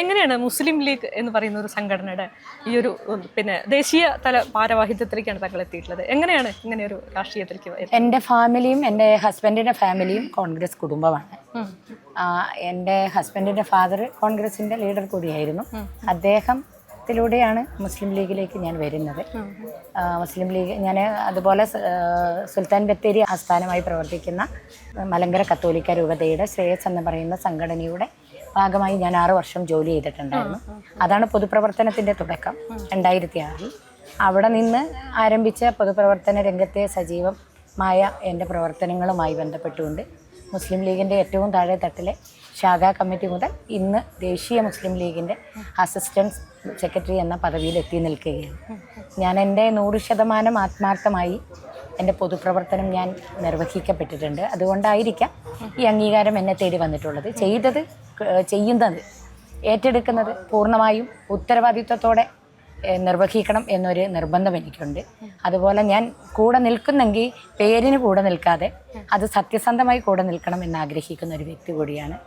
എങ്ങനെയാണ് മുസ്ലിം ലീഗ് എന്ന് പറയുന്ന ഒരു സംഘടനയുടെ ഈ ഒരു ദേശീയ തല ഭാരവാഹിത്വത്തിലേക്കാണ് താങ്കൾ എത്തിയിട്ടുള്ളത്? എങ്ങനെയാണ് ഇങ്ങനെ ഒരു രാഷ്ട്രീയത്തിലേക്ക് എൻ്റെ ഫാമിലിയും എൻ്റെ ഹസ്ബൻഡിൻ്റെ ഫാമിലിയും കോൺഗ്രസ് കുടുംബമാണ്. എൻ്റെ ഹസ്ബൻഡിൻ്റെ ഫാദർ കോൺഗ്രസിൻ്റെ ലീഡർ കൂടിയായിരുന്നു. അദ്ദേഹത്തിലൂടെയാണ് മുസ്ലിം ലീഗിലേക്ക് ഞാൻ വരുന്നത്. മുസ്ലിം ലീഗ് ഞാൻ അതുപോലെ സുൽത്താൻ ബത്തേരി ആസ്ഥാനമായി പ്രവർത്തിക്കുന്ന മലങ്കര കത്തോലിക്ക രൂപതയുടെ ശ്രേയസ് എന്ന് പറയുന്ന സംഘടനയുടെ ഭാഗമായി ഞാൻ 6 വർഷം ജോലി ചെയ്തിട്ടുണ്ടായിരുന്നു. അതാണ് പൊതുപ്രവർത്തനത്തിൻ്റെ തുടക്കം 2006. അവിടെ നിന്ന് ആരംഭിച്ച പൊതുപ്രവർത്തന രംഗത്തെ സജീവമായ എൻ്റെ പ്രവർത്തനങ്ങളുമായി ബന്ധപ്പെട്ടുകൊണ്ട് മുസ്ലിം ലീഗിൻ്റെ ഏറ്റവും താഴെ തട്ടിലെ ശാഖാ കമ്മിറ്റി മുതൽ ഇന്ന് ദേശീയ മുസ്ലിം ലീഗിൻ്റെ അസിസ്റ്റൻറ്റ് സെക്രട്ടറി എന്ന പദവിയിൽ എത്തി നിൽക്കുകയാണ്. ഞാൻ എൻ്റെ 100% ആത്മാർത്ഥമായി എൻ്റെ പൊതുപ്രവർത്തനം ഞാൻ നിർവഹിക്കപ്പെട്ടിട്ടുണ്ട്. അതുകൊണ്ടായിരിക്കാം ഈ അംഗീകാരം എന്നെ തേടി വന്നിട്ടുള്ളത്. ചെയ്യുന്നത് ഏറ്റെടുക്കുന്നത് പൂർണ്ണമായും ഉത്തരവാദിത്വത്തോടെ നിർവഹിക്കണം എന്നൊരു നിർബന്ധം എനിക്കുണ്ട്. അതുപോലെ ഞാൻ കൂടെ നിൽക്കുന്നെങ്കിൽ പേരിന് കൂടെ നിൽക്കാതെ അത് സത്യസന്ധമായി കൂടെ നിൽക്കണം എന്ന് ആഗ്രഹിക്കുന്ന ഒരു വ്യക്തി കൂടിയാണ്.